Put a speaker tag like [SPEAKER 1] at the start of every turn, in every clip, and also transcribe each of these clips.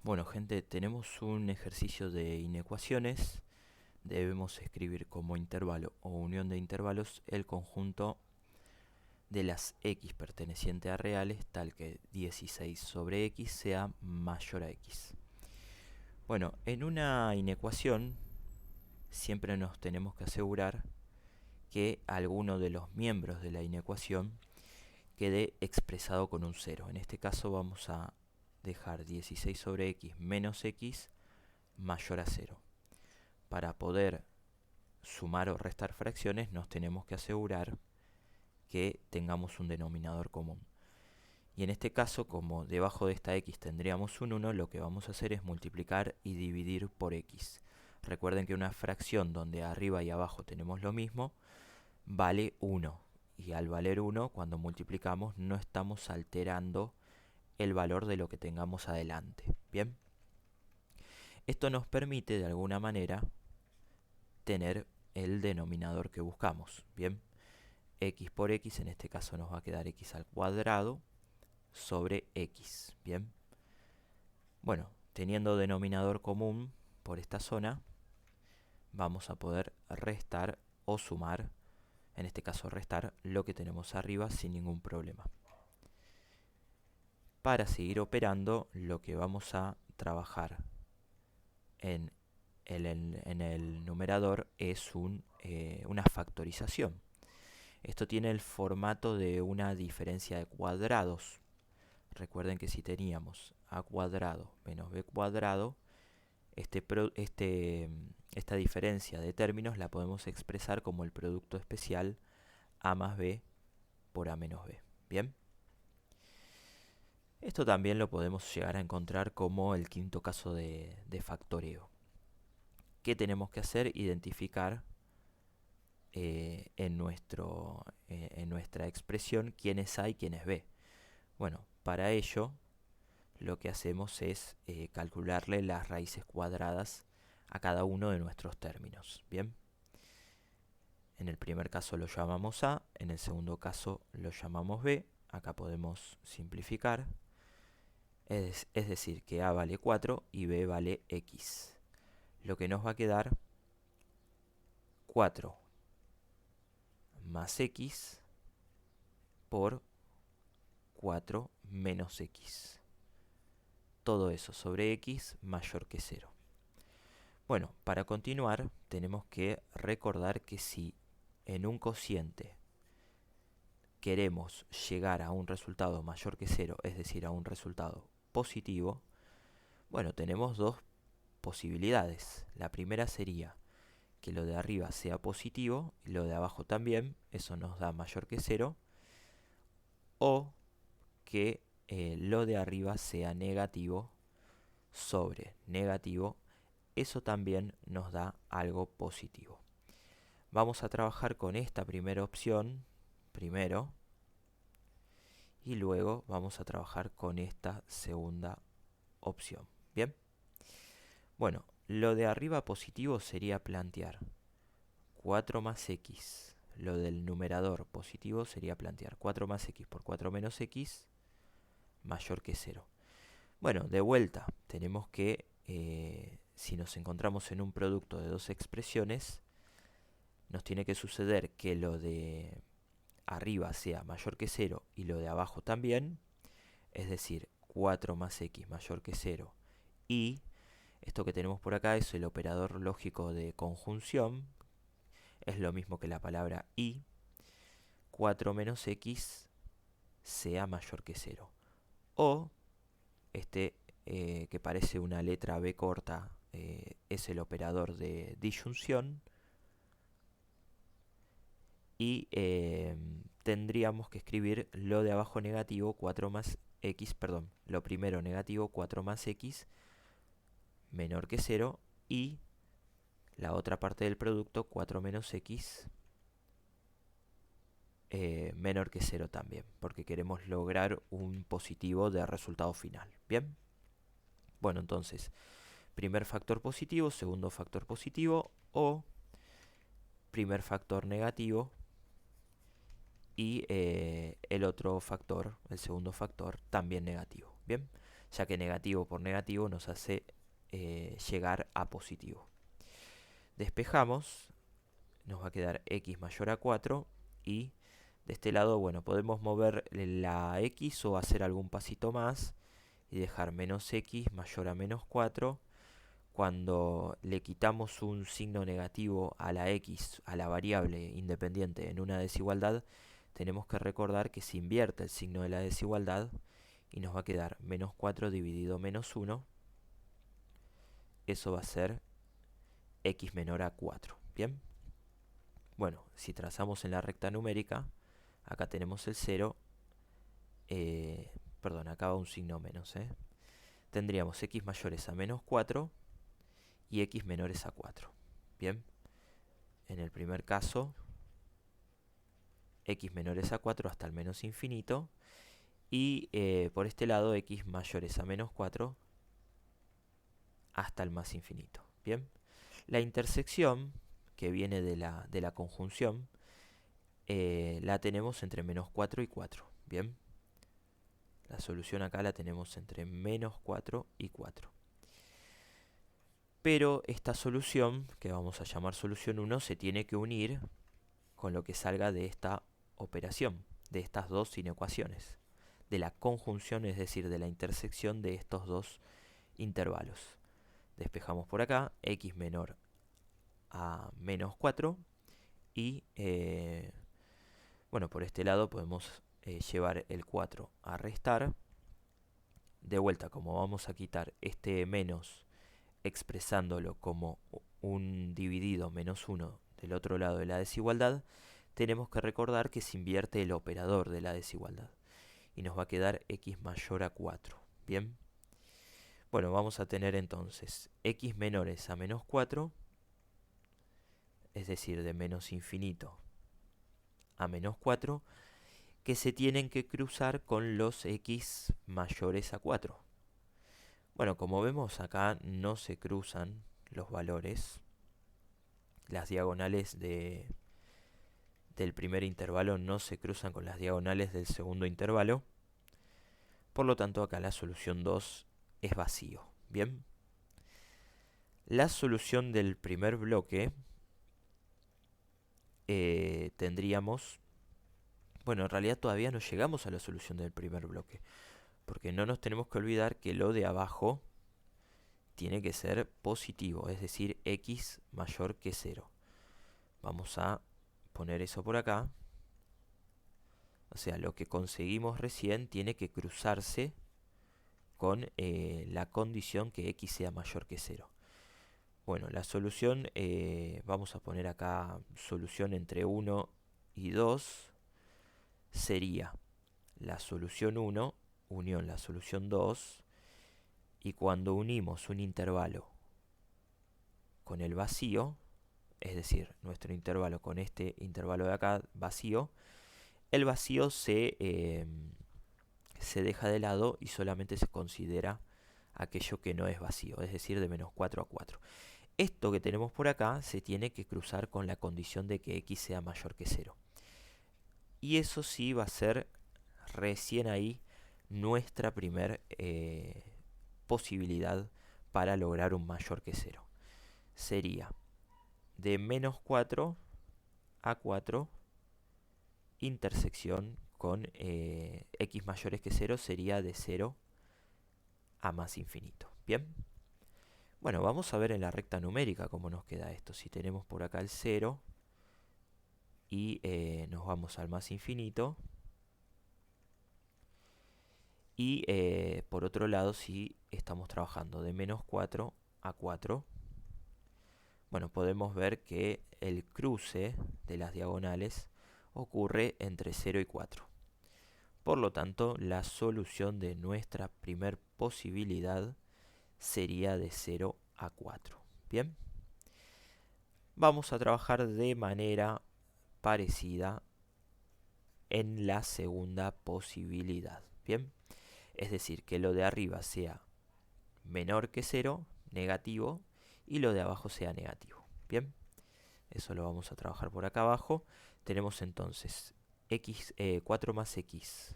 [SPEAKER 1] Bueno, gente, tenemos un ejercicio de inecuaciones. Debemos escribir como intervalo o unión de intervalos el conjunto de las x perteneciente a reales, tal que 16 sobre x sea mayor a x. Bueno, en una inecuación siempre nos tenemos que asegurar que alguno de los miembros de la inecuación quede expresado con un 0. En este caso vamos a dejar 16 sobre x menos x mayor a 0. Para poder sumar o restar fracciones nos tenemos que asegurar que tengamos un denominador común. Y en este caso, como debajo de esta x tendríamos un 1, lo que vamos a hacer es multiplicar y dividir por x. Recuerden que una fracción donde arriba y abajo tenemos lo mismo, vale 1. Y al valer 1, cuando multiplicamos, no estamos alterando el valor de lo que tengamos adelante. Bien. Esto nos permite, de alguna manera, tener el denominador que buscamos. Bien. X por x, en este caso nos va a quedar x al cuadrado sobre x. Bien. Bueno, teniendo denominador común por esta zona, vamos a poder restar o sumar, en este caso restar, lo que tenemos arriba sin ningún problema. Para seguir operando, lo que vamos a trabajar en el numerador es una factorización. Esto tiene el formato de una diferencia de cuadrados. Recuerden que si teníamos a cuadrado menos b cuadrado, esta diferencia de términos la podemos expresar como el producto especial a más b por a menos b. Bien. Esto también lo podemos llegar a encontrar como el quinto caso de factoreo. ¿Qué tenemos que hacer? Identificar en nuestra expresión quién es a y quién es b. Bueno, para ello lo que hacemos es calcularle las raíces cuadradas a cada uno de nuestros términos. Bien. En el primer caso lo llamamos a, en el segundo caso lo llamamos b. Acá podemos simplificar. Es decir, que a vale 4 y b vale x. Lo que nos va a quedar 4 más x por 4 menos x. Todo eso sobre x mayor que 0. Bueno, para continuar tenemos que recordar que si en un cociente queremos llegar a un resultado mayor que 0, es decir, a un resultado positivo, bueno, tenemos dos posibilidades. La primera sería que lo de arriba sea positivo y lo de abajo también, eso nos da mayor que 0, o que lo de arriba sea negativo sobre negativo, eso también nos da algo positivo. Vamos a trabajar con esta primera opción primero y luego vamos a trabajar con esta segunda opción. Bien. Bueno, lo de arriba positivo sería plantear 4 más x. Lo del numerador positivo sería plantear 4 más x por 4 menos x mayor que 0. Bueno, de vuelta, tenemos que, si nos encontramos en un producto de dos expresiones, nos tiene que suceder que lo de arriba sea mayor que 0 y lo de abajo también, es decir, 4 más x mayor que 0 y esto que tenemos por acá es el operador lógico de conjunción, es lo mismo que la palabra y, 4 menos x sea mayor que 0. O que parece una letra b corta, es el operador de disyunción y tendríamos que escribir lo de abajo negativo 4 más x, perdón, lo primero negativo 4 más x menor que 0 y la otra parte del producto 4 menos x menor que 0 también, porque queremos lograr un positivo de resultado final. Bien. Bueno, entonces, primer factor positivo, segundo factor positivo o primer factor negativo y el otro factor, el segundo factor, también negativo. Bien, ya que negativo por negativo nos hace llegar a positivo. Despejamos, nos va a quedar x mayor a 4 y de este lado, bueno, podemos mover la x o hacer algún pasito más y dejar menos x mayor a menos 4. Cuando le quitamos un signo negativo a la x, a la variable independiente en una desigualdad, tenemos que recordar que se invierte el signo de la desigualdad y nos va a quedar menos 4 dividido menos 1. Eso va a ser x menor a 4. ¿Bien? Bueno, si trazamos en la recta numérica, acá tenemos el 0. Perdón, acá va un signo menos. Tendríamos x mayores a menos 4 y x menores a 4. Bien, en el primer caso, x menores a 4 hasta el menos infinito. Y por este lado, x mayores a menos 4 hasta el más infinito. Bien, la intersección que viene de la conjunción la tenemos entre menos 4 y 4. Bien, la solución acá la tenemos entre menos 4 y 4. Pero esta solución, que vamos a llamar solución 1, se tiene que unir con lo que salga de esta operación, de estas dos inecuaciones, de la conjunción, es decir, de la intersección de estos dos intervalos. Despejamos por acá, x menor a menos 4 y, bueno, por este lado podemos llevar el 4 a restar. De vuelta, como vamos a quitar este menos expresándolo como un dividido menos 1 del otro lado de la desigualdad, tenemos que recordar que se invierte el operador de la desigualdad y nos va a quedar x mayor a 4. Bien, bueno, vamos a tener entonces x menores a menos 4, es decir, de menos infinito a menos 4, que se tienen que cruzar con los x mayores a 4. Bueno, como vemos acá no se cruzan los valores, las diagonales del primer intervalo no se cruzan con las diagonales del segundo intervalo. Por lo tanto, acá la solución 2 es vacío. Bien. La solución del primer bloque tendríamos... Bueno, en realidad todavía no llegamos a la solución del primer bloque, porque no nos tenemos que olvidar que lo de abajo tiene que ser positivo, es decir, x mayor que 0. Vamos a poner eso por acá. O sea, lo que conseguimos recién tiene que cruzarse con la condición que x sea mayor que 0. Bueno, la solución, vamos a poner acá solución entre 1 y 2, sería la solución 1 unión la solución 2, y cuando unimos un intervalo con el vacío, es decir, nuestro intervalo con este intervalo de acá vacío, el vacío se deja de lado y solamente se considera aquello que no es vacío, es decir, de menos 4 a 4. Esto que tenemos por acá se tiene que cruzar con la condición de que x sea mayor que 0. Y eso sí va a ser recién ahí nuestra primer posibilidad para lograr un mayor que 0. Sería de menos 4 a 4 intersección con x mayores que 0 sería de 0 a más infinito. Bien. Bueno, vamos a ver en la recta numérica cómo nos queda esto. Si tenemos por acá el 0 y nos vamos al más infinito. Y por otro lado, si estamos trabajando de menos 4 a 4, bueno, podemos ver que el cruce de las diagonales ocurre entre 0 y 4. Por lo tanto, la solución de nuestra primer posibilidad sería de 0 a 4. Bien. Vamos a trabajar de manera parecida en la segunda posibilidad. Bien. Es decir, que lo de arriba sea menor que 0, negativo, y lo de abajo sea negativo. Bien. Eso lo vamos a trabajar por acá abajo. Tenemos entonces 4 más x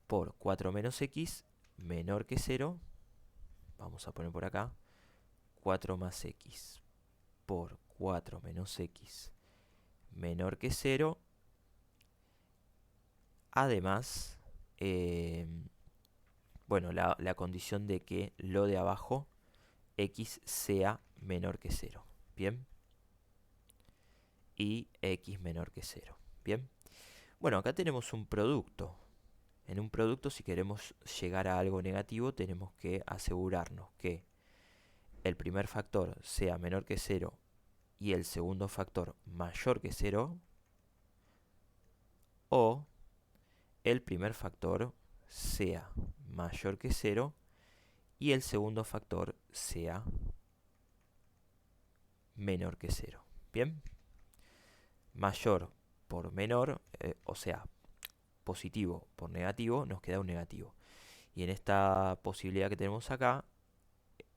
[SPEAKER 1] por 4 menos x menor que 0, vamos a poner por acá, 4 más x por 4 menos x menor que 0. Además, bueno, la condición de que lo de abajo, x sea menor que 0. Bien. Y x menor que 0. Bien. Bueno, acá tenemos un producto. En un producto, si queremos llegar a algo negativo, tenemos que asegurarnos que el primer factor sea menor que 0 y el segundo factor mayor que 0, o el primer factor sea mayor que 0 y el segundo factor sea menor que 0. Bien. Mayor por menor, o sea, positivo por negativo, nos queda un negativo. Y en esta posibilidad que tenemos acá,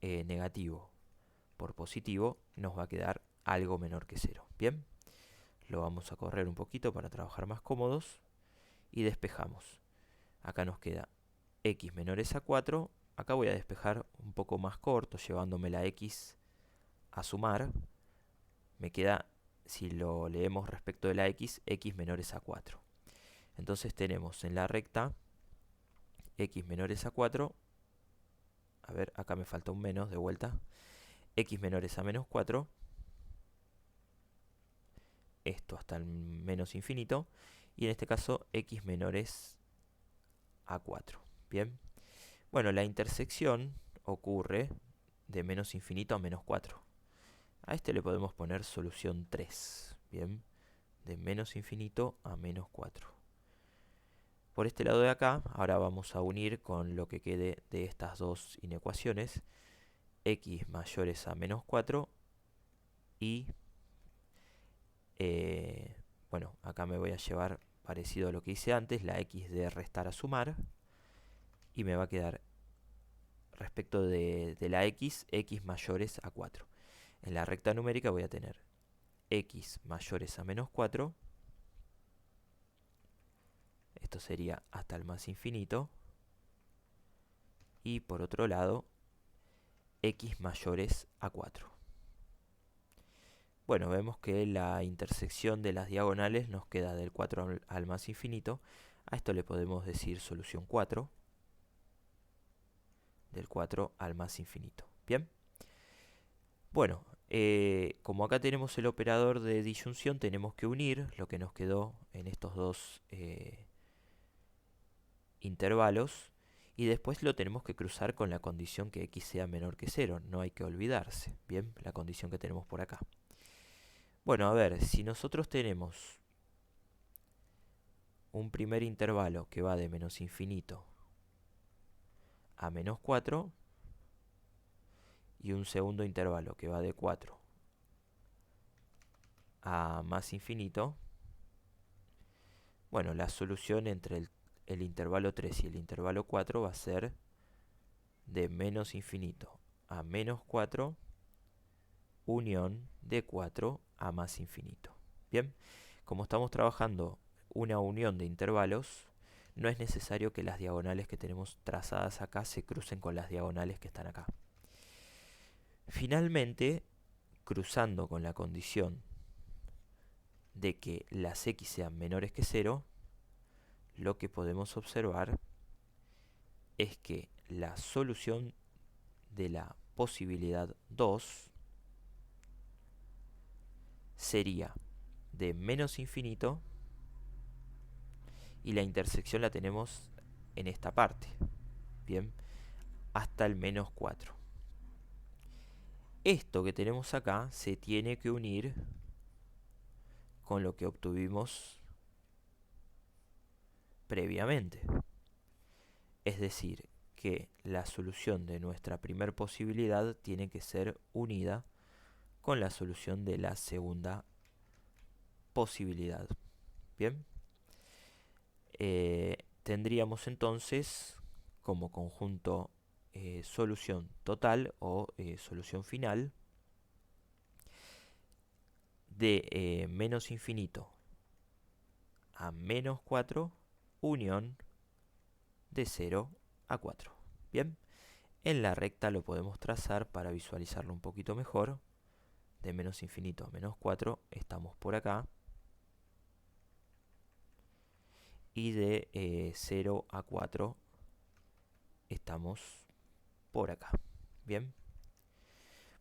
[SPEAKER 1] negativo por positivo, nos va a quedar algo menor que 0. Bien, lo vamos a correr un poquito para trabajar más cómodos y despejamos. Acá nos queda x menores a 4. Acá voy a despejar un poco más corto, llevándome la x a sumar. Me queda, si lo leemos respecto de la x, x menores a 4. Entonces tenemos en la recta x menores a 4. A ver, acá me falta un menos de vuelta. X menores a menos 4. Esto hasta el menos infinito. Y en este caso, x menores a 4. Bien. Bueno, la intersección ocurre de menos infinito a menos 4. A este le podemos poner solución 3. Bien. De menos infinito a menos 4. Por este lado de acá, ahora vamos a unir con lo que quede de estas dos inecuaciones. X mayores a menos 4 y, bueno, acá me voy a llevar parecido a lo que hice antes, la x de restar a sumar, y me va a quedar respecto de la x mayores a 4. En la recta numérica voy a tener x mayores a menos 4, esto sería hasta el más infinito, y por otro lado, x mayores a 4. Bueno, vemos que la intersección de las diagonales nos queda del 4 al más infinito. A esto le podemos decir solución 4, del 4 al más infinito. Bien. Bueno, como acá tenemos el operador de disyunción, tenemos que unir lo que nos quedó en estos dos intervalos, y después lo tenemos que cruzar con la condición que x sea menor que 0. No hay que olvidarse, bien, la condición que tenemos por acá. Bueno, a ver, si nosotros tenemos un primer intervalo que va de menos infinito a menos 4 y un segundo intervalo que va de 4 a más infinito, bueno, la solución entre el intervalo 3 y el intervalo 4 va a ser de menos infinito a menos 4 unión de 4 a más infinito. Bien, como estamos trabajando una unión de intervalos, no es necesario que las diagonales que tenemos trazadas acá se crucen con las diagonales que están acá. Finalmente, cruzando con la condición de que las x sean menores que 0, lo que podemos observar es que la solución de la posibilidad 2 sería de menos infinito, y la intersección la tenemos en esta parte, bien, hasta el menos 4. Esto que tenemos acá se tiene que unir con lo que obtuvimos previamente. Es decir, que la solución de nuestra primer posibilidad tiene que ser unida con la solución de la segunda posibilidad. Bien. Tendríamos entonces como conjunto solución total o solución final de menos infinito a menos 4 unión de 0 a 4. Bien, en la recta lo podemos trazar para visualizarlo un poquito mejor. De menos infinito a menos 4 estamos por acá. Y de 0 a 4 estamos por acá. Bien.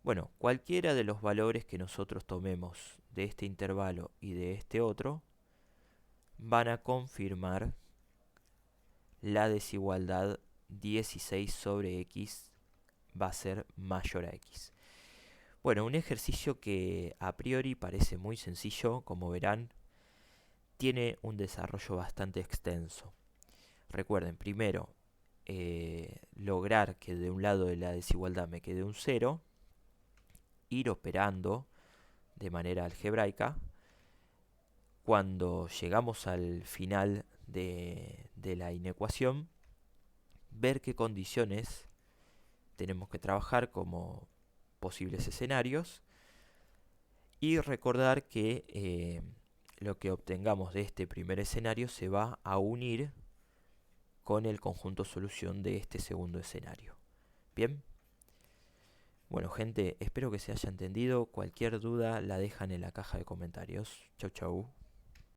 [SPEAKER 1] Bueno, cualquiera de los valores que nosotros tomemos de este intervalo y de este otro van a confirmar la desigualdad 16 sobre x va a ser mayor a x. Bueno, un ejercicio que a priori parece muy sencillo, como verán, tiene un desarrollo bastante extenso. Recuerden, primero, lograr que de un lado de la desigualdad me quede un 0, ir operando de manera algebraica. Cuando llegamos al final de la inecuación, ver qué condiciones tenemos que trabajar como posibles escenarios y recordar que lo que obtengamos de este primer escenario se va a unir con el conjunto solución de este segundo escenario. Bien. Bueno, gente, espero que se haya entendido. Cualquier duda la dejan en la caja de comentarios. Chau, chau.